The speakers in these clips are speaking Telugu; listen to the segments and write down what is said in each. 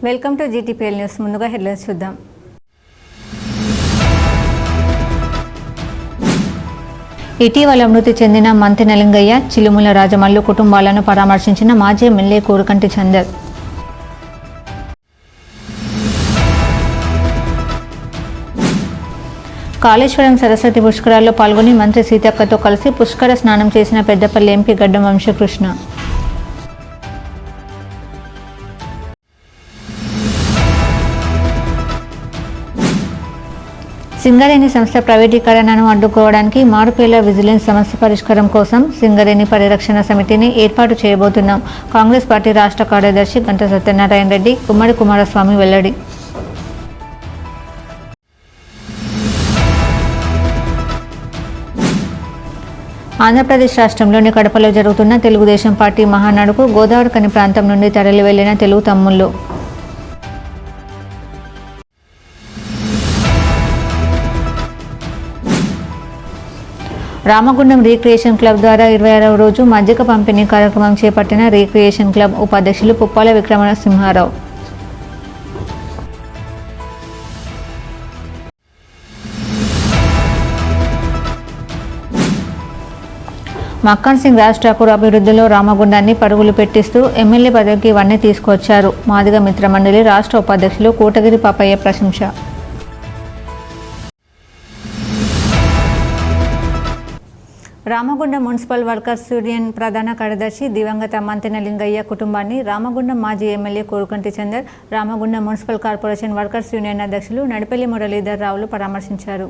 Welcome to GTPL news. ముందుగా హెడ్లైన్స్ చూద్దాం. ఇటీవల మృతి చెందిన మంతెన లింగయ్య, చిలుముల రాజమల్లు కుటుంబాలను పరామర్శించిన మాజీ ఎమ్మెల్యే కోరుకంటి చందర్. కాళేశ్వరం సరస్వతి పుష్కరాల్లో పాల్గొని మంత్రి సీతక్కతో కలిసి పుష్కర స్నానం చేసిన పెద్దపల్లి ఎంపీ గడ్డం వంశకృష్ణ. సింగరేణి సంస్థ ప్రైవేటీకరణను అడ్డుకోవడానికి మారుపేర్ల విజిలెన్స్ సమస్య పరిష్కారం కోసం సింగరేణి పరిరక్షణ సమితిని ఏర్పాటు చేయబోతున్నాం. కాంగ్రెస్ పార్టీ రాష్ట్ర కార్యదర్శి గంటా సత్యనారాయణ రెడ్డి, గుమ్మడి కుమారస్వామి వెల్లడి. ఆంధ్రప్రదేశ్ రాష్ట్రంలోని కడపలో జరుగుతున్న తెలుగుదేశం పార్టీ మహానాడుకు గోదావరి కని ప్రాంతం నుండి తరలి వెళ్లిన తెలుగు తమ్ముళ్లు. రామగుండం రీక్రియేషన్ క్లబ్ ద్వారా 26వ రోజు మజ్జిగ పంపిణీ కార్యక్రమం చేపట్టిన రీక్రియేషన్ క్లబ్ ఉపాధ్యక్షులు పుప్పాల విక్రమసింహారావు. మక్కన్ సింగ్ రాజ్ ఠాకూర్ అభివృద్ధిలో రామగుండాన్ని పరుగులు పెట్టిస్తూ ఎమ్మెల్యే పదవికి వన్నె తీసుకొచ్చారు. మాదిగ మిత్ర మండలి రాష్ట్ర ఉపాధ్యక్షులు కోటగిరి పాపయ్య ప్రశంస. రామగుండం మున్సిపల్ వర్కర్స్ యూనియన్ ప్రధాన కార్యదర్శి దివంగత మంతెన లింగయ్య కుటుంబాన్ని రామగుండం మాజీ MLA Korukanti Chander, Ramagundam municipal corporation workers union అధ్యక్షులు నడిపల్లి మురళీధర్ రావులు పరామర్శించారు.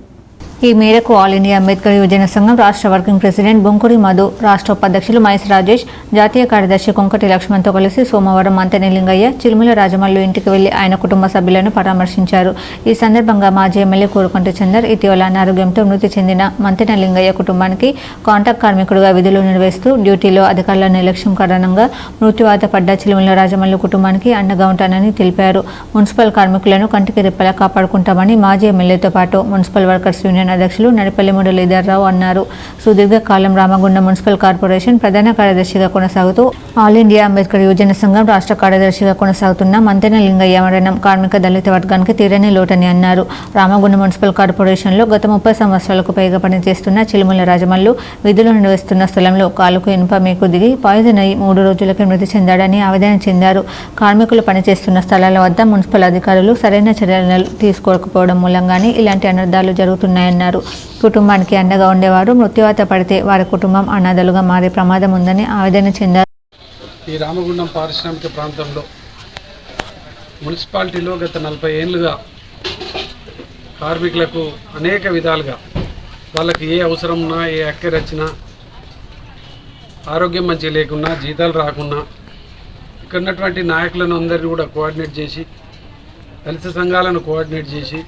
ఈ మేరకు ఆల్ ఇండియా అంబేద్కర్ యువజన సంఘం రాష్ట్ర వర్కింగ్ ప్రెసిడెంట్ బొంకుడి మధు, రాష్ట్ర ఉపాధ్యక్షులు మైస్ రాజేష్, జాతీయ కార్యదర్శి కొంకటి లక్ష్మణ్తో కలిసి సోమవారం మంతెన లింగయ్య, చిలుముల రాజమల్లు ఇంటికి వెళ్లి ఆయన కుటుంబ సభ్యులను పరామర్శించారు. ఈ సందర్భంగా మాజీ ఎమ్మెల్యే కోరుకంటి చందర్ ఇటీవల అనారోగ్యంతో మృతి చెందిన మంతెన లింగయ్య కుటుంబానికి కాంట్రాక్ట్ కార్మికుడిగా విధులు నిర్వహిస్తూ డ్యూటీలో అధికారుల నిర్లక్ష్యం కారణంగా మృత్యువాత పడ్డ చిలుముల రాజమల్లు కుటుంబానికి అండగా ఉంటానని తెలిపారు. మున్సిపల్ కార్మికులను కంటికి రెప్పలా కాపాడుకుంటామని మాజీ ఎమ్మెల్యేతో పాటు మున్సిపల్ వర్కర్స్ యూనియన్ అధ్యక్షులు నడిపల్లి మురళీధర్ రావు అన్నారు. సుదీర్ఘకాలం రామగుండం మున్సిపల్ కార్పొరేషన్ ప్రధాన కార్యదర్శిగా కొనసాగుతూ ఆల్ ఇండియా అంబేద్కర్ యువజన సంఘం రాష్ట్ర కార్యదర్శిగా కొనసాగుతున్న మంతెన లింగయ్య మరణం కార్మిక దళిత వర్గానికి తీరని లోటని అన్నారు. రామగుండం మున్సిపల్ కార్పొరేషన్లో గత 30 సంవత్సరాలకు పైగా పనిచేస్తున్న చిలుముల రాజమల్లు విధులు నిర్వహిస్తున్న స్థలంలో కాలుకు ఇనుప మేకు దిగి పాయిజన్ అయి 3 రోజులకి మృతి చెందాడని ఆవేదన చెందారు. కార్మికులు పనిచేస్తున్న స్థలాల వద్ద మున్సిపల్ అధికారులు సరైన చర్యలు తీసుకోకపోవడం మూలంగానే ఇలాంటి అనర్థాలు జరుగుతున్నాయన్నారు. కుటుంబానికి అండగా ఉండేవారు మృత్యువాత పడితే వారి కుటుంబం అనాథలుగా మారే ప్రమాదం ఉందని ఆవేదన చెందారు. ఈ రామగుండం పారిశ్రామిక ప్రాంతంలో మున్సిపాలిటీలో గత 40 ఏళ్ళుగా కార్మికులకు అనేక విధాలుగా వాళ్ళకి ఏ అవసరం ఉన్నా, ఏ అక్కర వచ్చినా, ఆరోగ్యం మంచిగా లేకున్నా, జీతాలు రాకున్నా ఇక్కడ ఉన్నటువంటి నాయకులను అందరినీ కూడా కోఆర్డినేట్ చేసి, దళిత సంఘాలను కోఆర్డినేట్ చేసి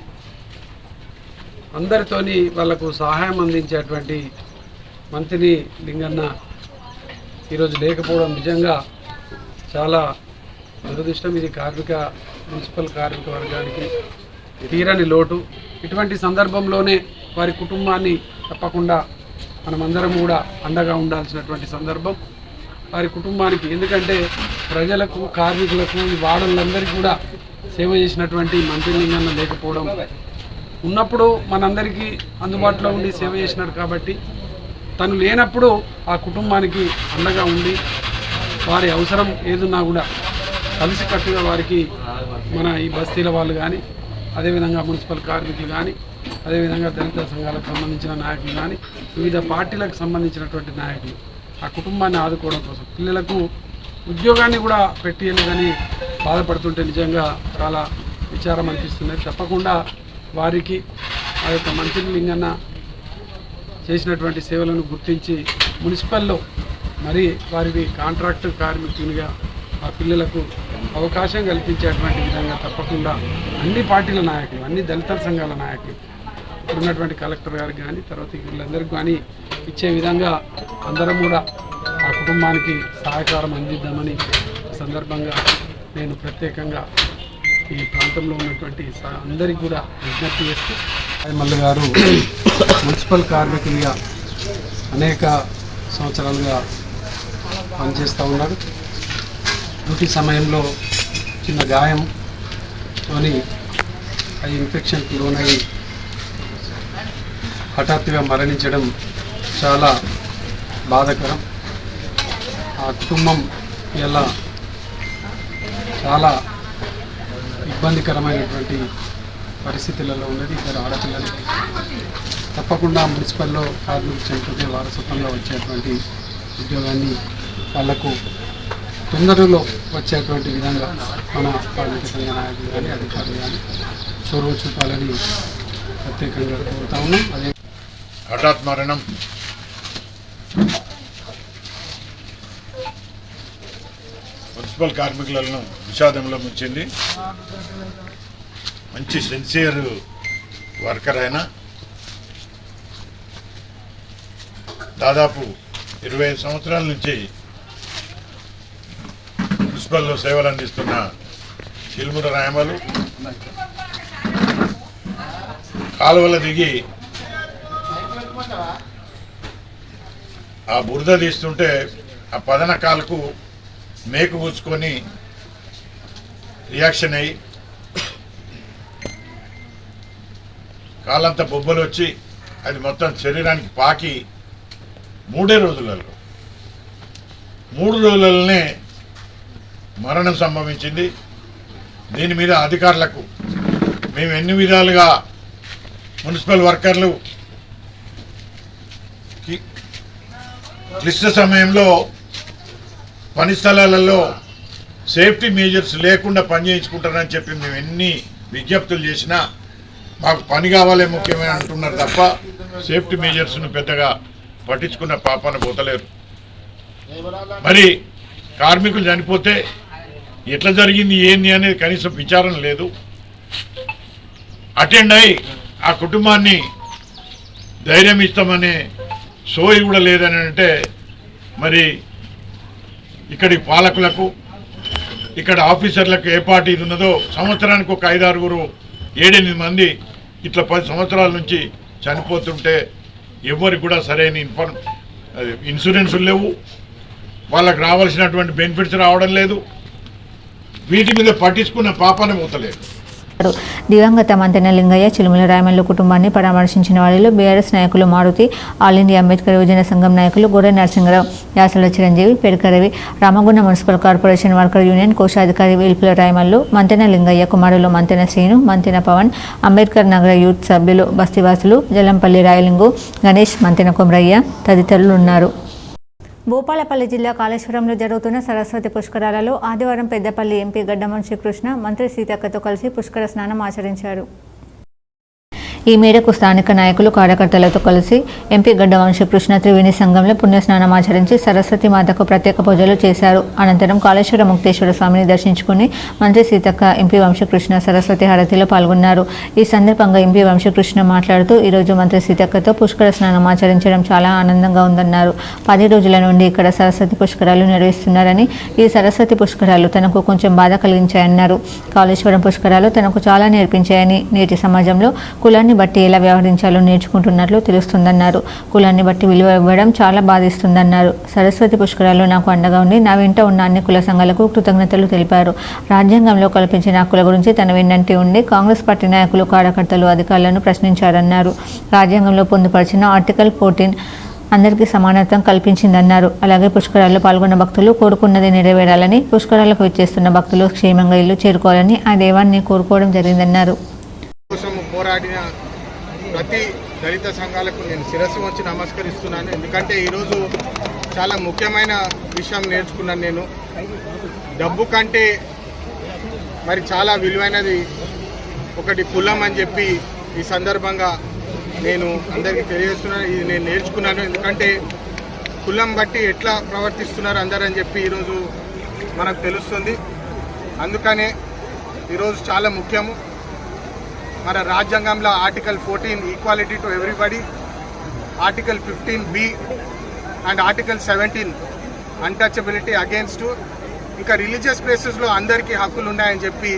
అందరితోని వాళ్లకు సహాయం అందించేటువంటి మంత్రి లింగన్న ఈరోజు లేకపోవడం నిజంగా చాలా దురదృష్టం. ఇది మున్సిపల్ కార్మిక వర్గానికి తీరని లోటు. ఇటువంటి సందర్భంలోనే వారి కుటుంబాన్ని తప్పకుండా మనమందరం కూడా అండగా ఉండాల్సినటువంటి సందర్భం వారి కుటుంబానికి. ఎందుకంటే ప్రజలకు, కార్మికులకు, ఈ వాడలందరికీ కూడా సేవ చేసినటువంటి మంత్రి లింగన్న లేకపోవడం, ఉన్నప్పుడు మనందరికీ అందుబాటులో ఉండి సేవ చేసినాడు కాబట్టి తను లేనప్పుడు ఆ కుటుంబానికి అండగా ఉండి వారి అవసరం ఏదున్నా కూడా కలిసికట్టుగా వారికి మన ఈ బస్తీల వాళ్ళు కానీ, అదేవిధంగా మున్సిపల్ కార్మికులు కానీ, అదేవిధంగా దళిత సంఘాలకు సంబంధించిన నాయకులు కానీ, వివిధ పార్టీలకు సంబంధించినటువంటి నాయకులు ఆ కుటుంబాన్ని ఆదుకోవడం కోసం పిల్లలకు ఉద్యోగాన్ని కూడా పెట్టేయాలని బాధపడుతుంటే నిజంగా చాలా విచారం అనిపిస్తున్నది. తప్పకుండా వారికి ఆ యొక్క మంత్రి లింగన్న చేసినటువంటి సేవలను గుర్తించి మున్సిపల్లో మరి వారికి కాంట్రాక్ట్ కార్మికునిగా ఆ పిల్లలకు అవకాశం కల్పించేటువంటి విధంగా తప్పకుండా అన్ని పార్టీల నాయకులు, అన్ని దళిత సంఘాల నాయకులు, ఉన్నటువంటి కలెక్టర్ గారికి కానీ, తర్వాత వీళ్ళందరికీ కానీ ఇచ్చే విధంగా అందరం కూడా ఆ కుటుంబానికి సహకారం అందిద్దామని సందర్భంగా నేను ప్రత్యేకంగా ఈ ప్రాంతంలో ఉన్నటువంటి అందరికీ కూడా విజ్ఞప్తి చేస్తూ, మల్లు గారు మున్సిపల్ కార్మికులుగా అనేక సంవత్సరాలుగా పనిచేస్తూ ఉన్నారు. డ్యూటీ సమయంలో చిన్న గాయం తోని ఆ ఇన్ఫెక్షన్కి లోనయ్యి హఠాత్తుగా మరణించడం చాలా బాధాకరం. ఆ కుటుంబం ఇలా చాలా ఇబ్బందికరమైనటువంటి పరిస్థితులలో ఉన్నది. ఇద్దరు ఆడపిల్లలు. తప్పకుండా మున్సిపల్లో కార్మికులు చనిపోతే వారసత్వంగా వచ్చేటువంటి ఉద్యోగాన్ని వాళ్లకు తొందరలో వచ్చేటువంటి విధంగా మన కార్మిక సంఘ నాయకులు కానీ అధికారులు కానీ చొరవ చూపాలని ప్రత్యేకంగా కోరుతా ఉన్నాం. అదే హఠాత్ మరణం మున్సిపల్ కార్మికులను విషాదంలో ముంచింది. మంచి సిన్సియర్ వర్కర్ అయినా దాదాపు 25 సంవత్సరాల నుంచి మున్సిపల్లో సేవలు అందిస్తున్న చిలుముల రాయమలు కాలువల దిగి ఆ బురద తీస్తుంటే ఆ పదన కాలుకు మేకు కూర్చుకొని రియాక్షన్ అయ్యి కాలంతా బొబ్బలు వచ్చి అది మొత్తం శరీరానికి పాకి 3 రోజులలోనే మరణం సంభవించింది. దీని మీద అధికారులకు మేము ఎన్ని విధాలుగా మున్సిపల్ వర్కర్లు క్లిష్ట సమయంలో పని స్థలాలలో సేఫ్టీ మేజర్స్ లేకుండా పనిచేయించుకుంటారని చెప్పి మేము ఎన్ని విజ్ఞప్తులు చేసినా మాకు పని కావాలే ముఖ్యమే అంటున్నారు తప్ప సేఫ్టీ మేజర్స్ను పెద్దగా పట్టించుకున్న పాపన పోతలేరు. మరి కార్మికులు చనిపోతే ఎట్లా జరిగింది ఏంది అనేది కనీసం విచారణ లేదు. అటెండ్ అయి ఆ కుటుంబాన్ని ధైర్యం ఇస్తామనే సోయి కూడా లేదని అంటే మరి ఇక్కడి పాలకులకు ఇక్కడ ఆఫీసర్లకు ఏ పార్టీ ఉన్నదో సంవత్సరానికి ఒక 5-6 7-8 మంది ఇట్లా 10 సంవత్సరాల నుంచి చనిపోతుంటే ఎవరికి కూడా సరైన ఇన్సూరెన్సులు లేవు, వాళ్ళకు రావాల్సినటువంటి బెనిఫిట్స్ రావడం లేదు. వీటి మీద పట్టించుకున్న పాపన పోతలేదు. దివంగత మంతెన లింగయ్య చిలుముల రాయమల్లు కుటుంబాన్ని పరామర్శించిన వారిలో బీఆర్ఎస్ నాయకులు మారుతి, ఆల్ ఇండియా అంబేద్కర్ యువజన సంఘం నాయకులు Gorre Narasimharao, Yasala Chiranjeevi, Pedakaravi, Ramagundam municipal corporation worker union కోశాధికారి వేల్పుల రాయమల్లు, మంతెన లింగయ్య కుమారులు మంతెన శ్రీను, మంతెన పవన్, అంబేద్కర్ నగర యూత్ సభ్యులు బస్తివాసులు, జలంపల్లి రాయలింగు, గణేష్, మంతెన కొమరయ్య తదితరులు ఉన్నారు. భూపాలపల్లి జిల్లా కాళేశ్వరంలో జరుగుతున్న సరస్వతి పుష్కరాలలో ఆదివారం పెద్దపల్లి ఎంపీ గడ్డమన్ శ్రీకృష్ణ మంత్రి సీతక్కతో కలిసి పుష్కర స్నానం ఆచరించారు. ఈ మేరకు స్థానిక నాయకులు కార్యకర్తలతో కలిసి ఎంపీ గడ్డ వంశకృష్ణ త్రివేణి సంఘంలో పుణ్యస్నానం ఆచరించి సరస్వతి మాతకు ప్రత్యేక పూజలు చేశారు. అనంతరం కాళేశ్వర ముక్తేశ్వర స్వామిని దర్శించుకుని మంత్రి సీతక్క, ఎంపీ వంశకృష్ణ సరస్వతి హారతిలో పాల్గొన్నారు. ఈ సందర్భంగా ఎంపీ వంశకృష్ణ మాట్లాడుతూ ఈరోజు మంత్రి సీతక్కతో పుష్కర స్నానం ఆచరించడం చాలా ఆనందంగా ఉందన్నారు. 10 రోజుల నుండి ఇక్కడ సరస్వతి పుష్కరాలు నిర్వహిస్తున్నారని, ఈ సరస్వతి పుష్కరాలు తనకు కొంచెం బాధ కలిగించాయన్నారు. కాళేశ్వరం పుష్కరాలు తనకు చాలా నేర్పించాయని, నేటి సమాజంలో కులాన్ని బట్టి ఎలా వ్యవహరించాలో నేర్చుకుంటున్నట్లు తెలుస్తుందన్నారు. కులాన్ని బట్టి విలువ ఇవ్వడం చాలా బాధిస్తుందన్నారు. సరస్వతి పుష్కరాల్లో నాకు అండగా ఉండి నా వెంట ఉన్న అన్ని కుల సంఘాలకు కృతజ్ఞతలు తెలిపారు. రాజ్యాంగంలో కల్పించిన హక్కుల గురించి తన వెన్నంటి ఉండి కాంగ్రెస్ పార్టీ నాయకులు, కార్యకర్తలు, అధికారులను ప్రశ్నించారన్నారు. రాజ్యాంగంలో పొందుపరిచిన ఆర్టికల్ 14 అందరికీ సమానత్వం కల్పించిందన్నారు. అలాగే పుష్కరాల్లో పాల్గొన్న భక్తులు కోరుకున్నది నెరవేరాలని, పుష్కరాలకు విచ్చేస్తున్న భక్తులు క్షేమంగా ఇల్లు చేరుకోవాలని ఆ దేవాన్ని కోరుకోవడం జరిగిందన్నారు. పోరాడిన ప్రతి దళిత సంఘాలకు నేను శిరస్సు వంచి నమస్కరిస్తున్నాను. ఎందుకంటే ఈరోజు చాలా ముఖ్యమైన విషయం నేర్చుకున్నాను. నేను డబ్బు కంటే మరి చాలా విలువైనది ఒకటి కులం అని చెప్పి ఈ సందర్భంగా నేను అందరికీ తెలియజేస్తున్నాను. ఇది నేను నేర్చుకున్నాను. ఎందుకంటే కులం బట్టి ఎట్లా ప్రవర్తిస్తున్నారు అందరని చెప్పి ఈరోజు మనకు తెలుస్తుంది. అందుకనే ఈరోజు చాలా ముఖ్యము. మన రాజ్యాంగంలో article 14 equality to everybody, article 15B and article 17 untouchability against, ఇంకా రిలీజియస్ ప్లేసెస్లో అందరికీ హక్కులు ఉన్నాయని చెప్పి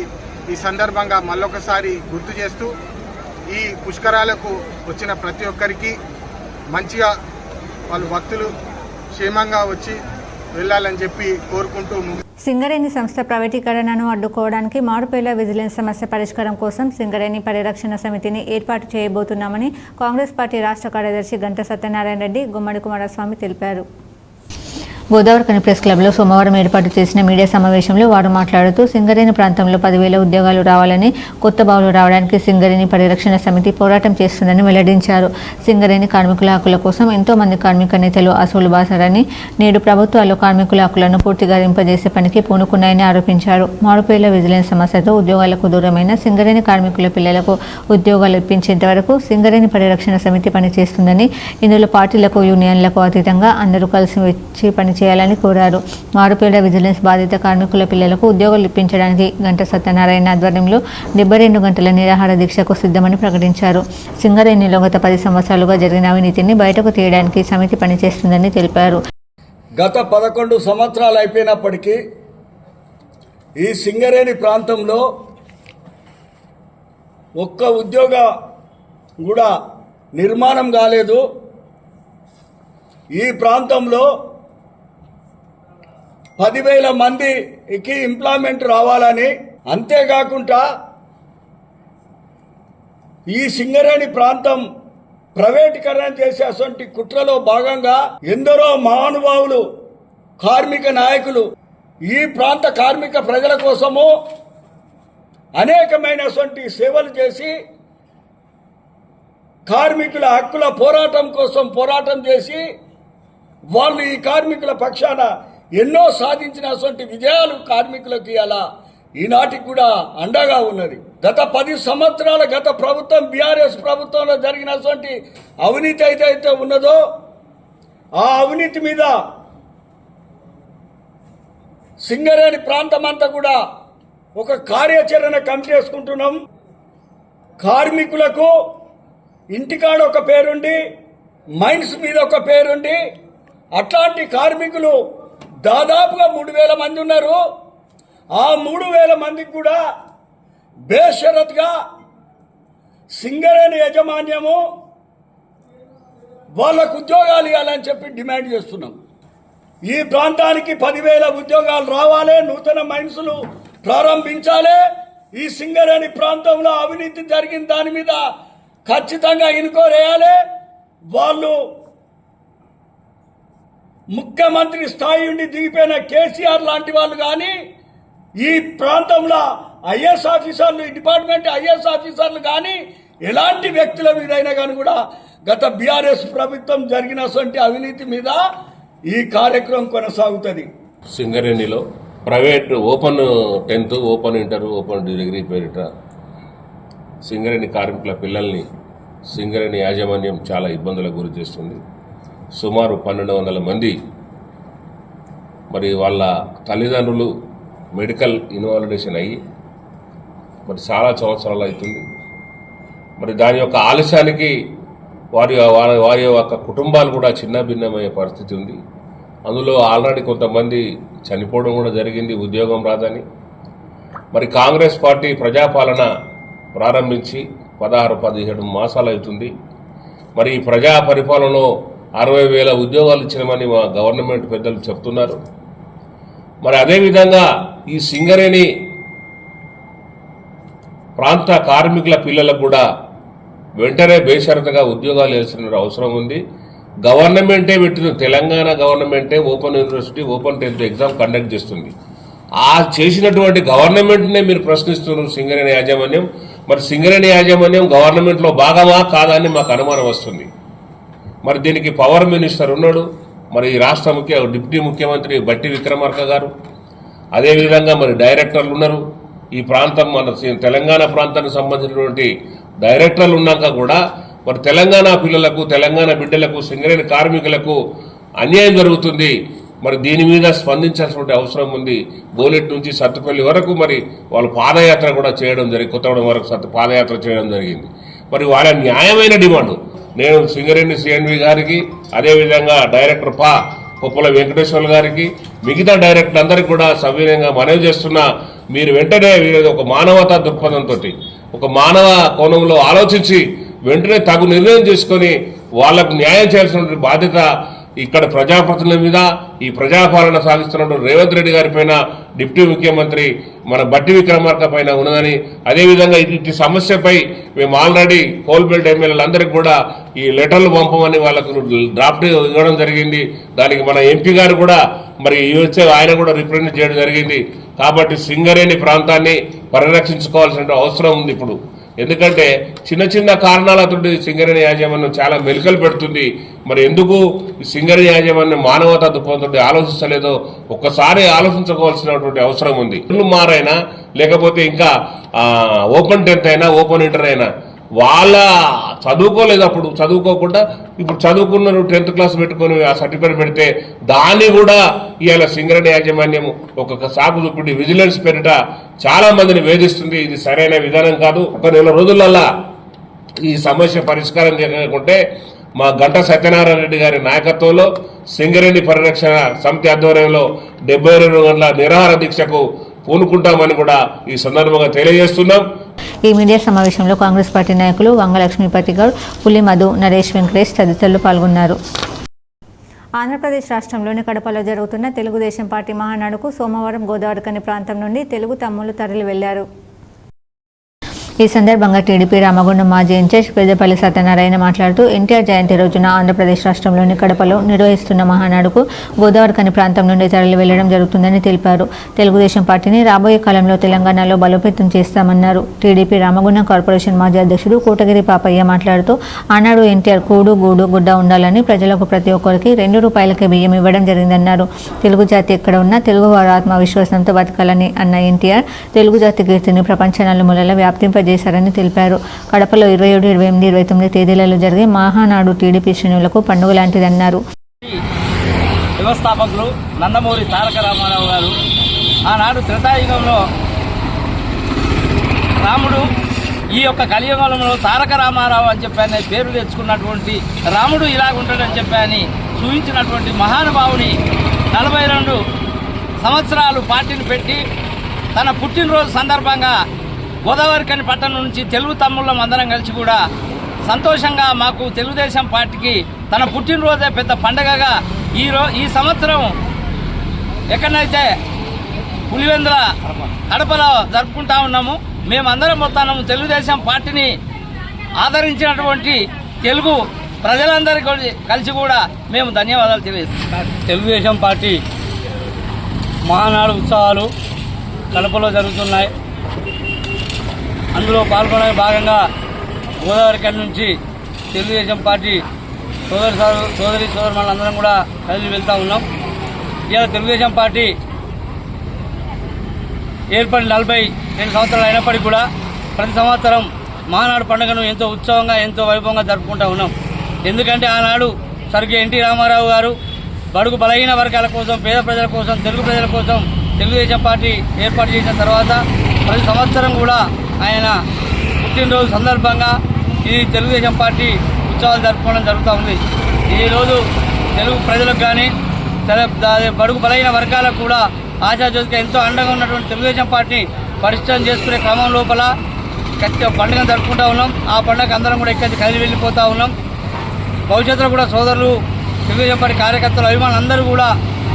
ఈ సందర్భంగా మళ్ళొకసారి గుర్తు చేస్తూ ఈ పుష్కరాలకు వచ్చిన ప్రతి ఒక్కరికి మంచిగా వాళ్ళు భక్తులు క్షేమంగా వచ్చి వెళ్ళాలని చెప్పి కోరుకుంటూ సింగరేణి సంస్థ ప్రైవేటీకరణను అడ్డుకోవడానికి మారుపేల విజిలెన్స్ సమస్య పరిష్కారం కోసం సింగరేణి పరిరక్షణ సమితిని ఏర్పాటు చేయబోతున్నామని కాంగ్రెస్ పార్టీ రాష్ట్ర కార్యదర్శి గంట సత్యనారాయణ రెడ్డి, గుమ్మడి కుమారస్వామి తెలిపారు. గోదావరిఖని ప్రెస్ క్లబ్లో సోమవారం ఏర్పాటు చేసిన మీడియా సమావేశంలో వారు మాట్లాడుతూ సింగరేణి ప్రాంతంలో 10,000 ఉద్యోగాలు రావాలని, కొత్త బావులు రావడానికి సింగరేణి పరిరక్షణ సమితి పోరాటం చేస్తుందని వెల్లడించారు. సింగరేణి కార్మికుల హక్కుల కోసం ఎంతో మంది కార్మిక నేతలు అసూలు బాసారని, నేడు ప్రభుత్వాలు కార్మికుల హక్కులను పూర్తిగా రింపజేసే పనికి పూనుకున్నాయని ఆరోపించారు. మారుపేల విజిలెన్స్ సమస్యతో ఉద్యోగాలకు దూరమైన సింగరేణి కార్మికుల పిల్లలకు ఉద్యోగాలు ఇప్పించేంత వరకు సింగరేణి పరిరక్షణ సమితి పనిచేస్తుందని, ఇందులో పార్టీలకు, యూనియన్లకు అతీతంగా అందరూ కలిసి వచ్చి పనిచేయాలని కోరారు. మారుపేల విజిలెన్స్ బాధిత కార్మికుల పిల్లలకు ఉద్యోగాలు ఇప్పించడానికి గంట సత్యనారాయణ ఆధ్వర్యంలో 72 గంటల నిరాహార దీక్షకు సిద్ధమని ప్రకటించారు. సింగరేణిలో గత 10 సంవత్సరాలుగా జరిగిన అవినీతిని బయటకు తీయడానికి సమితి పనిచేస్తుందని తెలిపారు. గత 11 సంవత్సరాలు అయిపోయినప్పటికీ ఈ సింగరేణి ప్రాంతంలో ఒక్క ఉద్యోగ కూడా నిర్మాణం కాలేదు. ఈ ప్రాంతంలో 10,000 మందికి ఎంప్లాయ్మెంట్ రావాలని, అంతేకాకుండా ఈ సింగరేణి ప్రాంతం ప్రైవేటీకరణ చేసేటువంటి కుట్రలో భాగంగా ఎందరో మహానుభావులు, కార్మిక నాయకులు ఈ ప్రాంత కార్మిక ప్రజల కోసము అనేకమైనటువంటి సేవలు చేసి కార్మికుల హక్కుల పోరాటం కోసం పోరాటం చేసి వాళ్ళు ఈ కార్మికుల పక్షాన ఎన్నో సాధించినటువంటి విజయాలు కార్మికులకి అలా ఈనాటికి కూడా అండగా ఉన్నది. గత 10 సంవత్సరాల గత ప్రభుత్వం బీఆర్ఎస్ ప్రభుత్వంలో జరిగినటువంటి అవినీతి అయితే ఉన్నదో ఆ అవినీతి మీద సింగరేణి ప్రాంతం అంతా కూడా ఒక కార్యాచరణ కమిటీ వేసుకుంటున్నాం. కార్మికులకు ఇంటికాడ ఒక పేరుండి, మైన్స్ మీద ఒక పేరుండి, అట్లాంటి కార్మికులు దాదాపుగా 3,000 మంది ఉన్నారు. ఆ 3,000 మందికి కూడా బేషరత్గా సింగరేణి యాజమాన్యము వాళ్ళకు ఉద్యోగాలు ఇవ్వాలని చెప్పి డిమాండ్ చేస్తున్నాం. ఈ ప్రాంతానికి 10,000 ఉద్యోగాలు రావాలి, నూతన మైన్సులు ప్రారంభించాలి. ఈ సింగరేణి ప్రాంతంలో అవినీతి జరిగిన దాని మీద ఖచ్చితంగా ఇన్క్వైరీ. వాళ్ళు ముఖ్యమంత్రి స్థాయి నుండి దిగిపోయిన కేసీఆర్ లాంటి వాళ్ళు కానీ, ఈ ప్రాంతంలో ఐఏఎస్ ఆఫీసర్లు, ఈ డిపార్ట్మెంట్ ఐఏఎస్ ఆఫీసర్లు కానీ, ఎలాంటి వ్యక్తుల మీదైనా కానీ కూడా గత బీఆర్ఎస్ ప్రభుత్వం జరిగినటువంటి అవినీతి మీద ఈ కార్యక్రమం కొనసాగుతుంది. సింగరేణిలో private open 10th, open inter, open degree పేరిట సింగరేణి కార్మికుల పిల్లల్ని సింగరేణి యాజమాన్యం చాలా ఇబ్బందులకు గురి చేస్తుంది. సుమారు 1,200 మంది మరి వాళ్ళ తల్లిదండ్రులు మెడికల్ ఇన్వాలిడేషన్ అయ్యి మరి చాలా సంవత్సరాలు అవుతుంది. మరి దాని యొక్క ఆలస్యానికి వారి యొక్క కుటుంబాలు కూడా చిన్న భిన్నమయ్యే పరిస్థితి ఉంది. అందులో ఆల్రెడీ కొంతమంది చనిపోవడం కూడా జరిగింది ఉద్యోగం రాదని. మరి కాంగ్రెస్ పార్టీ ప్రజాపాలన ప్రారంభించి 16-17 మాసాలు అవుతుంది. మరి ఈ ప్రజా పరిపాలనలో 60,000 ఉద్యోగాలు ఇచ్చినామని మా గవర్నమెంట్ పెద్దలు చెప్తున్నారు. మరి అదేవిధంగా ఈ సింగరేణి ప్రాంత కార్మికుల పిల్లలకు కూడా వెంటనే బేషరతుగా ఉద్యోగాలు ఇవ్వాల్సిన అవసరం ఉంది. గవర్నమెంటే పెట్టిన, తెలంగాణ గవర్నమెంటే open university, open 10th exam conduct చేస్తుంది. ఆ చేసినటువంటి గవర్నమెంట్నే మీరు ప్రశ్నిస్తున్నారు సింగరేణి యాజమాన్యం. మరి సింగరేణి యాజమాన్యం గవర్నమెంట్లో భాగమా కాదా అని మాకు అనుమానం వస్తుంది. మరి దీనికి పవర్ మినిస్టర్ ఉన్నాడు, మరి రాష్ట్ర డిప్యూటీ ముఖ్యమంత్రి బట్టి విక్రమార్క గారు, అదేవిధంగా మరి డైరెక్టర్లు ఉన్నారు. ఈ ప్రాంతం మన తెలంగాణ ప్రాంతానికి సంబంధించినటువంటి డైరెక్టర్లు ఉన్నాక కూడా మరి తెలంగాణ పిల్లలకు, తెలంగాణ బిడ్డలకు, సింగరేణి కార్మికులకు అన్యాయం జరుగుతుంది. మరి దీని మీద స్పందించాల్సిన అవసరం ఉంది. బోలెట్ నుంచి సత్తుపల్లి వరకు మరి వాళ్ళు పాదయాత్ర కూడా చేయడం జరిగింది, కొత్తగూడెం వరకు పాదయాత్ర చేయడం జరిగింది. మరి వాళ్ళ న్యాయమైన డిమాండ్ నేను సింగరేణి సిఎన్వి గారికి, అదేవిధంగా డైరెక్టర్ కొప్పల వెంకటేశ్వర్లు గారికి, మిగతా డైరెక్టర్ అందరికీ కూడా సవినయంగా మనవి చేస్తున్నా, మీరు వెంటనే ఒక మానవతా దృక్పథంతో, ఒక మానవ కోణంలో ఆలోచించి వెంటనే తగు నిర్ణయం చేసుకొని వాళ్లకు న్యాయం చేయాల్సిన బాధ్యత ఇక్కడ ప్రజాప్రతినిధుల మీద ఈ ప్రజాపాలన సాగిస్తున్న రేవంత్ రెడ్డి గారి పైన డిప్యూటీ ముఖ్యమంత్రి మన బట్టి విక్రమార్క పైన ఉన్నదని, అదేవిధంగా ఇటు సమస్యపై మేము ఆల్రెడీ కోల్బెల్ట్ ఎమ్మెల్యేలందరికీ కూడా ఈ లెటర్లు పంపమని వాళ్ళకు డ్రాఫ్ట్ ఇవ్వడం జరిగింది. దానికి మన ఎంపీ గారు కూడా మరి వచ్చే ఆయన కూడా రిప్రజెంట్ చేయడం జరిగింది. కాబట్టి సింగరేణి ప్రాంతాన్ని పరిరక్షించుకోవాల్సిన అవసరం ఉంది ఇప్పుడు. ఎందుకంటే చిన్న చిన్న కారణాలతో సింగరేణి యాజమాన్యం చాలా మెలికలు పెడుతుంది. మరి ఎందుకు సింగరేణి యాజమాన్యం మానవతా దృక్పథంతో ఆలోచిస్తలేదో ఒక్కసారి ఆలోచించుకోవాల్సినటువంటి అవసరం ఉంది. మారైనా లేకపోతే ఇంకా ఓపెన్ 10th అయినా ఓపెన్ ఇంటర్ అయినా వాళ్ళ చదువుకోలేదు, అప్పుడు చదువుకోకుండా ఇప్పుడు చదువుకున్న 10th క్లాస్ పెట్టుకొని ఆ సర్టిఫికేట్ పెడితే దాన్ని కూడా ఇవాళ సింగరేణి యాజమాన్యం ఒక్కొక్క సాకు చూపుడి విజిలెన్స్ పేరిట చాలా మందిని వేధిస్తుంది. ఇది సరైన విధానం కాదు. ఒక నెల రోజులల్లా ఈ సమస్య పరిష్కారం చేయకుంటే మా గంట సత్యనారాయణ రెడ్డి గారి నాయకత్వంలో సింగరేణి పరిరక్షణ సమితి ఆధ్వర్యంలో 72 గంటల నిరాహార దీక్షకు పూనుకుంటామని కూడా ఈ సందర్భంగా తెలియజేస్తున్నాం. ఈ మీడియా సమావేశంలో కాంగ్రెస్ పార్టీ నాయకులు వంగ లక్ష్మీపతి గౌడ్, పులి మధు, నరేష్ వెంకటేష్ తదితరులు పాల్గొన్నారు. ఆంధ్రప్రదేశ్ రాష్ట్రంలోని కడపలో జరుగుతున్న తెలుగుదేశం పార్టీ మహానాడుకు సోమవారం గోదావరికని ప్రాంతం నుండి తెలుగు తమ్ముళ్లు తరలి వెళ్లారు. ఈ సందర్భంగా టీడీపీ రామగుండం మాజీ ఇన్ఛార్జ్ పెద్దపల్లి సత్యనారాయణ మాట్లాడుతూ ఎన్టీఆర్ జయంతి రోజున ఆంధ్రప్రదేశ్ రాష్ట్రంలోని కడపలో నిర్వహిస్తున్న మహానాడుకు గోదావరికని ప్రాంతం నుండి తరలి వెళ్లడం జరుగుతుందని తెలిపారు. తెలుగుదేశం పార్టీని రాబోయే కాలంలో తెలంగాణలో బలోపేతం చేస్తామన్నారు. టీడీపీ రామగుండం కార్పొరేషన్ మాజీ అధ్యక్షుడు కోటగిరి పాపయ్య మాట్లాడుతూ ఆనాడు ఎన్టీఆర్ కూడు గూడు గుడ్డ ఉండాలని ప్రజలకు ప్రతి ఒక్కరికి ₹2 బియ్యం ఇవ్వడం జరిగిందన్నారు. తెలుగు జాతి ఎక్కడ ఉన్నా తెలుగు వారు ఆత్మవిశ్వాసంతో బతకాలని అన్న ఎన్టీఆర్ తెలుగు జాతి కీర్తిని ప్రపంచ నలుమూలలా వ్యాప్తింపజేశారని తెలిపారు. కడపలో 27, 28, 29 తేదీలలో జరిగే మహానాడు టీడీపీ శ్రేణులకు పండుగ లాంటిదన్నారు. వ్యవస్థాపకులు నందమూరి తారక రామారావు గారు ఆనాడు త్రేతాయుగంలో రాముడు ఈ యొక్క కలియుగంలో తారక రామారావు అని చెప్పని పేరు తెచ్చుకున్నటువంటి రాముడు ఇలాగుంటాడని చెప్పని చూపించినటువంటి మహానుభావుని 42 సంవత్సరాలు పార్టీని పెట్టి తన పుట్టినరోజు సందర్భంగా గోదావరికని పట్టణం నుంచి తెలుగు తమ్ముళ్ళం అందరం కలిసి కూడా సంతోషంగా మాకు తెలుగుదేశం పార్టీకి తన పుట్టినరోజే పెద్ద పండగగా ఈ సంవత్సరం ఎక్కడైతే పులివెందుల కడపలో జరుపుకుంటా ఉన్నాము. మేమందరం మొత్తాము తెలుగుదేశం పార్టీని ఆదరించినటువంటి తెలుగు ప్రజలందరికీ కలిసి కూడా మేము ధన్యవాదాలు తెలియజేస్తాం. తెలుగుదేశం పార్టీ మహానాడు ఉత్సవాలు కడపలో జరుగుతున్నాయి. అందులో పాల్గొనే భాగంగా గోదావరికని నుంచి తెలుగుదేశం పార్టీ సోదరి సోదరులందరం కూడా కలిసి వెళ్తూ ఉన్నాం. ఇవాళ తెలుగుదేశం పార్టీ ఏర్పడి 42 సంవత్సరాలు అయినప్పటికీ కూడా ప్రతి సంవత్సరం మహానాడు పండుగను ఎంతో ఉత్సవంగా ఎంతో వైభవంగా జరుపుకుంటూ ఉన్నాం. ఎందుకంటే ఆనాడు స్వర్గీయ ఎన్టీ రామారావు గారు బడుగు బలహీన వర్గాల కోసం, పేద ప్రజల కోసం, తెలుగు ప్రజల కోసం తెలుగుదేశం పార్టీ ఏర్పాటు చేసిన తర్వాత ప్రతి సంవత్సరం కూడా ఆయన పుట్టినరోజు సందర్భంగా ఈ తెలుగుదేశం పార్టీ ఉత్సవాలు జరుపుకోవడం జరుగుతూ ఉంది. ఈరోజు తెలుగు ప్రజలకు కానీ బడుగు బలహీన వర్గాలకు కూడా ఆశాజ్యోతిగా ఎంతో అండగా ఉన్నటువంటి తెలుగుదేశం పార్టీని పరిష్కారం చేసుకునే క్రమం లోపల పండుగను జరుపుకుంటూ ఉన్నాం. ఆ పండుగ అందరం కూడా ఇక్కడికి కలిసి వెళ్ళిపోతూ ఉన్నాం. భవిష్యత్తులో కూడా సోదరులు తెలుగుదేశం పార్టీ కార్యకర్తలు అభిమానులు అందరూ కూడా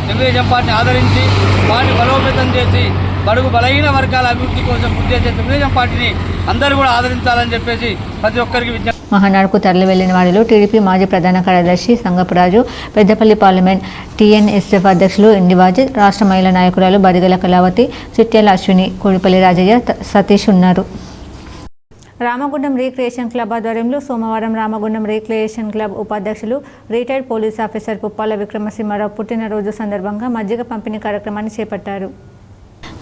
తెలుగుదేశం పార్టీని ఆదరించి వారిని బలోపేతం చేసి బడుగు బలహీన వర్గాల అభివృద్ధి కోసం కృషి చేసే తెలుగుదేశం పార్టీని అందరూ కూడా ఆదరించాలని చెప్పేసి ప్రతి ఒక్కరికి విజ్ఞప్తి. మహానాడుకు తరలి వెళ్లిన వారిలో టీడీపీ మాజీ ప్రధాన కార్యదర్శి సంగపురాజు, పెద్దపల్లి పార్లమెంట్ టీఎన్ఎస్ఎఫ్ అధ్యక్షులు ఎండివాజీ, రాష్ట్ర మహిళా నాయకురాలు బదిగల కళావతి, చిట్యాల అశ్విని, కోడిపల్లి రాజయ్య, సతీష్ ఉన్నారు. రామగుండం రీక్రియేషన్ క్లబ్ ఆధ్వర్యంలో సోమవారం రామగుండం రీక్రియేషన్ క్లబ్ ఉపాధ్యక్షులు రిటైర్డ్ పోలీస్ ఆఫీసర్ పుప్పాల విక్రమసింహారావు పుట్టినరోజు సందర్భంగా మజ్జిగ పంపిణీ కార్యక్రమాన్ని చేపట్టారు.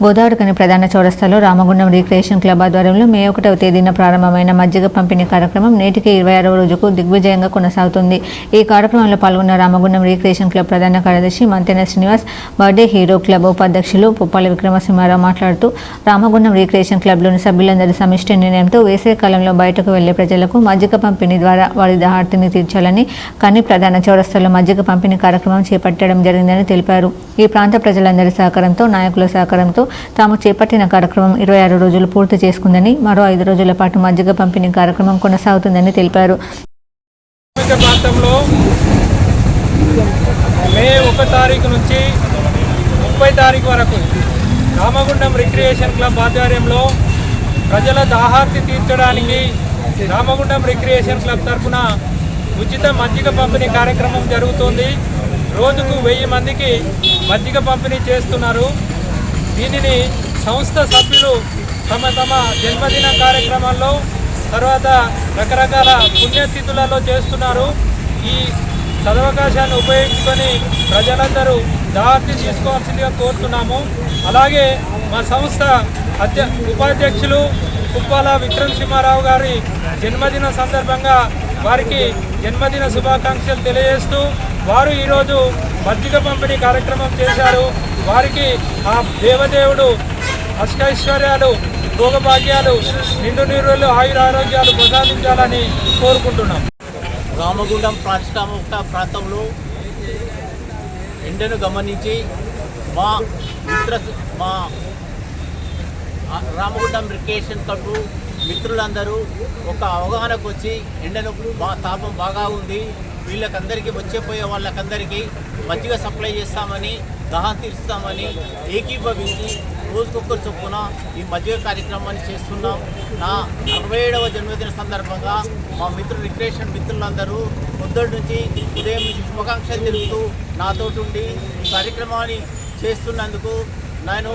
గోదావరికని ప్రధాన చౌరస్తాలో రామగుండం రీక్రియేషన్ క్లబ్ ఆధ్వర్యంలో మే 1వ తేదీన ప్రారంభమైన మజ్జిగ పంపిణీ కార్యక్రమం నేటికి 26వ రోజుకు దిగ్విజయంగా కొనసాగుతుంది. ఈ కార్యక్రమంలో పాల్గొన్న రామగుండం రీక్రియేషన్ క్లబ్ ప్రధాన కార్యదర్శి Manthena Srinivas, birthday hero club ఉపాధ్యక్షులు పుప్పాల విక్రమసింహారావు మాట్లాడుతూ రామగుండం రీక్రియేషన్ క్లబ్లోని సభ్యులందరి సమిష్టి నిర్ణయంతో వేసవి కాలంలో బయటకు వెళ్లే ప్రజలకు మజ్జిగ పంపిణీ ద్వారా వారి దాహార్తిని తీర్చాలని కని ప్రధాన చౌరస్తాలో మజ్జిగ పంపిణీ కార్యక్రమం చేపట్టడం జరిగిందని తెలిపారు. ఈ ప్రాంత ప్రజలందరి సహకారంతో, నాయకుల సహకారంతో తాము చేపట్టిన కార్యక్రమం 26 రోజులు పూర్తి చేసుకుందని, మరో 5 రోజుల పాటు మజ్జిగ పంపిణీ కార్యక్రమం కొనసాగుతుందని తెలిపారు. ప్రాంతంలో మే 1 తారీఖు నుంచి 30 తారీఖు వరకు రామగుండం రిక్రియేషన్ క్లబ్ ఆధ్వర్యంలో ప్రజల దాహార్తి తీర్చడానికి రామగుండం రిక్రియేషన్ క్లబ్ తరఫున ఉచిత మజ్జిగ పంపిణీ కార్యక్రమం జరుగుతుంది. రోజుకు 1000 మందికి మజ్జిగ పంపిణీ చేస్తున్నారు. దీనిని సంస్థ సభ్యులు తమ జన్మదిన కార్యక్రమాల్లో తర్వాత రకరకాల పుణ్యతిథులలో చేస్తున్నారు. ఈ సదవకాశాన్ని ఉపయోగించుకొని ప్రజలందరూ దాహార్తి తీసుకోవాల్సిందిగా కోరుతున్నాము. అలాగే మా సంస్థ ఉపాధ్యక్షులు కుప్పాల విక్రమ్ సింహారావు గారి జన్మదిన సందర్భంగా వారికి జన్మదిన శుభాకాంక్షలు తెలియజేస్తూ వారు ఈరోజు మజ్జిగ పంపిణీ కార్యక్రమం చేశారు. వారికి ఆ దేవదేవుడు అష్టైశ్వర్యాలు భోగభాగ్యాలు నిండు నీరులు ఆయురారోగ్యాలు ప్రసాదించాలని కోరుకుంటున్నాం. రామగుండం పారిశ్రామిక ప్రాంతంలో ఎండను గమనించి మా రామగుండం రిక్రియేషన్ క్లబ్ మిత్రులందరూ ఒక అవగాహనకు వచ్చి ఎండను తాపం బాగా ఉంది, వీళ్ళకందరికీ వచ్చేపోయే వాళ్ళకందరికీ మజ్జిగ సప్లై చేస్తామని దాహం తీరుస్తామని ఏకీభవించి రోజుకొకరు చొప్పున ఈ మజ్జిగ కార్యక్రమాన్ని చేస్తున్నాం. నా 67వ జన్మదిన సందర్భంగా మా రిక్రియేషన్ మిత్రులందరూ పొద్దుటి నుంచి ఉదయం నుంచి శుభాకాంక్షలు తెలుపుతూ నాతోటి ఈ కార్యక్రమాన్ని చేస్తున్నందుకు నేను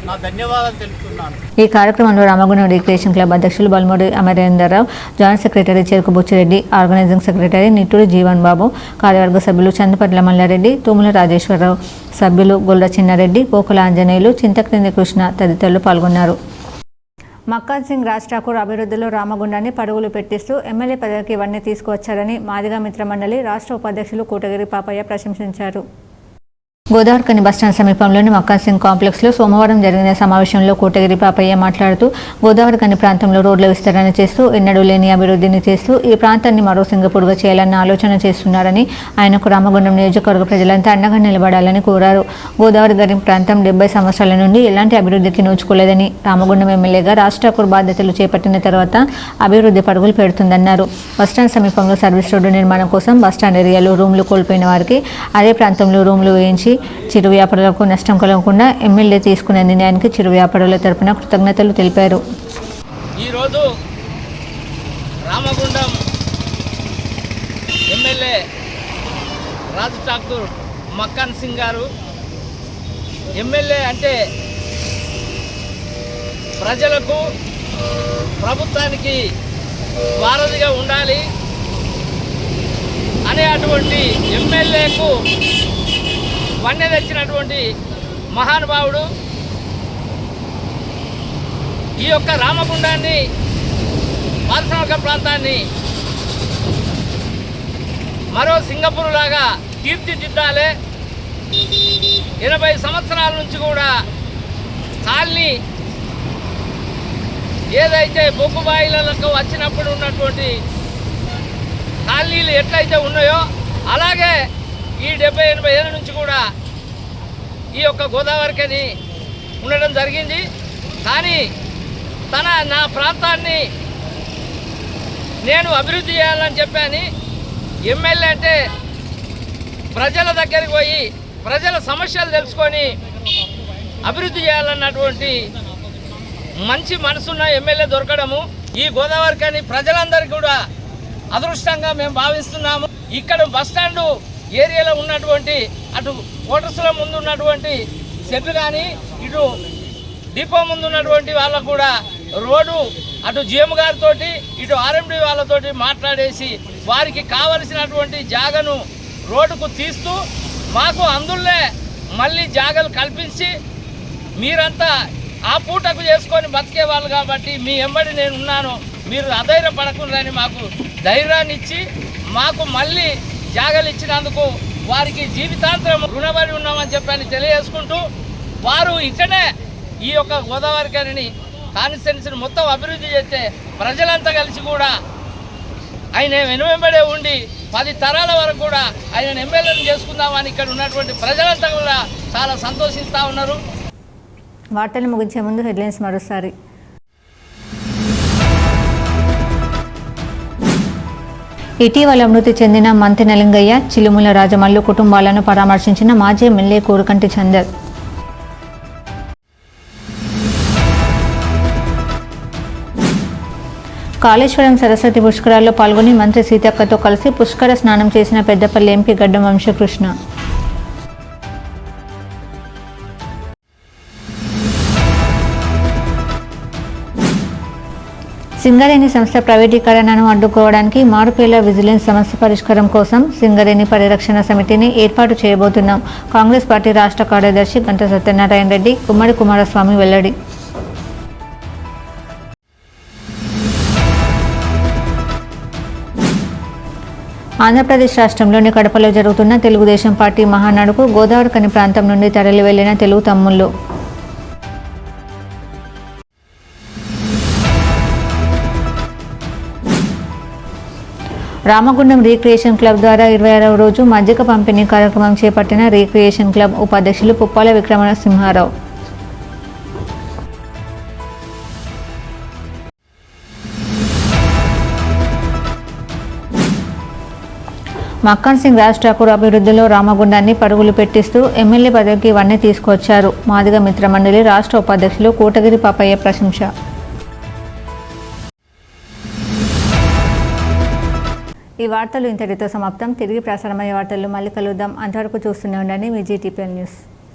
నా ధన్యవాదాలు తెలుపుతున్నాను. ఈ కార్యక్రమంలో రామగుండం రిక్రియేషన్ క్లబ్ అధ్యక్షులు బల్మూడి అమరేందర్రావు, జాయింట్ సెక్రటరీ చెరుకు బుచ్చిరెడ్డి, ఆర్గనైజింగ్ సెక్రటరీ నిట్టూరి జీవన్ బాబు, కార్యవర్గ సభ్యులు చందుపట్ల మల్లారెడ్డి, తుముల రాజేశ్వరరావు, సభ్యులు గొల్ల చిన్నారెడ్డి, పోకుల ఆంజనేయులు, చింతక్రింది కృష్ణ తదితరులు పాల్గొన్నారు. మక్కాన్ సింగ్ రాజ్ ఠాకూర్ అభివృద్ధిలో రామగుండాన్ని పరుగులు పెట్టిస్తూ ఎమ్మెల్యే పదవికి ఇవన్నీ తీసుకువచ్చారని మాదిగ మిత్ర మండలి రాష్ట్ర ఉపాధ్యక్షులు కూటగిరి పాపయ్య ప్రశంసించారు. గోదావరికని బస్టాండ్ సమీపంలోని మక్కాన్ సింగ్ కాంప్లెక్స్లో సోమవారం జరిగిన సమావేశంలో కోటగిరి పాపయ్య మాట్లాడుతూ గోదావరికని ప్రాంతంలో రోడ్ల విస్తరణ చేస్తూ ఎన్నడూ లేని అభివృద్ధిని చేస్తూ ఈ ప్రాంతాన్ని మరో సింగపూర్గా చేయాలన్న ఆలోచన చేస్తున్నారని ఆయనకు రామగుండం నియోజకవర్గ ప్రజలంతా అండగా నిలబడాలని కోరారు. గోదావరి గని ప్రాంతం 70 సంవత్సరాల నుండి ఎలాంటి అభివృద్ధికి నోచుకోలేదని రామగుండం ఎమ్మెల్యేగా రాజ్ ఠాకూర్ బాధ్యతలు చేపట్టిన తర్వాత అభివృద్ధి పరుగులు పెడుతుందన్నారు. బస్టాండ్ సమీపంలో సర్వీస్ రోడ్డు నిర్మాణం కోసం బస్టాండ్ ఏరియాలో రూమ్లు కోల్పోయిన వారికి అదే ప్రాంతంలో రూమ్లు వేయించి చిరు వ్యాపారులకు నష్టం కలగకుండా ఎమ్మెల్యే తీసుకునే నిర్ణయానికి చిరు వ్యాపారుల తరపున కృతజ్ఞతలు తెలిపారు. ఈరోజు రామగుండం ఎమ్మెల్యే రాజ్ ఠాకూర్ మక్కాన్ సింగ్ గారు ఎమ్మెల్యే అంటే ప్రజలకు ప్రభుత్వానికి వారధిగా ఉండాలి అనే అటువంటి ఎమ్మెల్యేకు వన్నె తెచ్చినటువంటి మహానుభావుడు. ఈ యొక్క రామగుండాన్ని పారిశ్రామిక ప్రాంతాన్ని మరో సింగపూర్ లాగా తీర్చిదిద్దాలి. 80 సంవత్సరాల నుంచి కూడా కాలనీ ఏదైతే బొగ్గుబాయిలకు వచ్చినప్పుడు ఉన్నటువంటి కాలనీలు ఎట్లయితే ఉన్నాయో అలాగే ఈ 70-80 ఏళ్ళ నుంచి కూడా ఈ యొక్క గోదావరికని ఉండడం జరిగింది. కానీ నా ప్రాంతాన్ని నేను అభివృద్ధి చేయాలని చెప్పాను. ఎమ్మెల్యే అంటే ప్రజల దగ్గరికి పోయి ప్రజల సమస్యలు తెలుసుకొని అభివృద్ధి చేయాలన్నటువంటి మంచి మనసున్న ఎమ్మెల్యే దొరకడము ఈ గోదావరికని ప్రజలందరికీ కూడా అదృష్టంగా మేము భావిస్తున్నాము. ఇక్కడ బస్టాండు ఏరియాలో ఉన్నటువంటి అటు క్వార్టర్స్లో ముందు ఉన్నటువంటి షెడ్లు కానీ ఇటు డిపో ముందు ఉన్నటువంటి వాళ్ళకు కూడా రోడ్డు అటు జిఎం గారితో ఇటు ఆర్ఎండి వాళ్ళతోటి మాట్లాడేసి వారికి కావలసినటువంటి జాగను రోడ్డుకు తీస్తూ మాకు అందులో మళ్ళీ జాగలు కల్పించి మీరంతా ఆ పూటకు చేసుకొని బతికే వాళ్ళు కాబట్టి మీ ఎంబడి నేను ఉన్నాను, మీరు అధైర్యపడకుండాని మాకు ధైర్యాన్ని ఇచ్చి మాకు మళ్ళీ జాగలు ఇచ్చినందుకు వారికి జీవితాంతరం రుణపడి ఉన్నామని చెప్పని తెలియజేసుకుంటూ వారు ఇక్కడే ఈ యొక్క గోదావరికని కాన్స్టిట్యున్సీని మొత్తం అభివృద్ధి చేస్తే ప్రజలంతా కలిసి కూడా ఆయన వెనువెంబడే ఉండి 10 తరాల వరకు కూడా ఆయన ఎమ్మెల్యేని చేసుకుందామని ఇక్కడ ఉన్నటువంటి ప్రజలంతా కూడా చాలా సంతోషిస్తూ ఉన్నారు. వార్తలు ముగించే ముందు హెడ్లైన్స్ మరోసారి. ఇటీవల మృతి చెందిన మంతెన లింగయ్య, చిలుముల రాజమల్లు కుటుంబాలను పరామర్శించిన మాజీ ఎమ్మెల్యే కోరుకంటి చందర్. కాళేశ్వరం సరస్వతి పుష్కరాల్లో పాల్గొని మంత్రి సీతక్కతో కలిసి పుష్కర స్నానం చేసిన పెద్దపల్లి ఎంపీ గడ్డం వంశకృష్ణ. సింగరేణి సంస్థ ప్రైవేటీకరణను అడ్డుకోవడానికి మారుపేర్ల విజిలెన్స్ సమస్య పరిష్కారం కోసం సింగరేణి పరిరక్షణ సమితిని ఏర్పాటు చేయబోతున్నాం. కాంగ్రెస్ పార్టీ రాష్ట్ర కార్యదర్శి గంట సత్యనారాయణ రెడ్డి, గుమ్మడి కుమారస్వామి వెల్లడి. ఆంధ్రప్రదేశ్ రాష్ట్రంలోని కడపలో జరుగుతున్న తెలుగుదేశం పార్టీ మహానాడుకు గోదావరి కని ప్రాంతం నుండి తరలి వెళ్లిన తెలుగు తమ్ముళ్లు. రామగుండం రీక్రియేషన్ క్లబ్ ద్వారా 26వ రోజు మజ్జిగ పంపిణీ కార్యక్రమం చేపట్టిన రీక్రియేషన్ క్లబ్ ఉపాధ్యక్షులు పుప్పాల విక్రమసింహారావు. మక్కన్ సింగ్ రాజ్ ఠాకూర్ అభివృద్ధిలో రామగుండాన్ని పరుగులు పెట్టిస్తూ ఎమ్మెల్యే పదవికి వన్నె తీసుకొచ్చారు. మాదిగ మిత్రమండలి రాష్ట్ర ఉపాధ్యక్షులు కోటగిరి పాపయ్య ప్రశంస. ఈ వార్తలు ఇంతటితో సమాప్తం. తిరిగి ప్రసారమయ్యే వార్తల్లో మళ్ళీ కలుద్దాం. అంతవరకు చూస్తూనే ఉండండి మీ GTPL న్యూస్.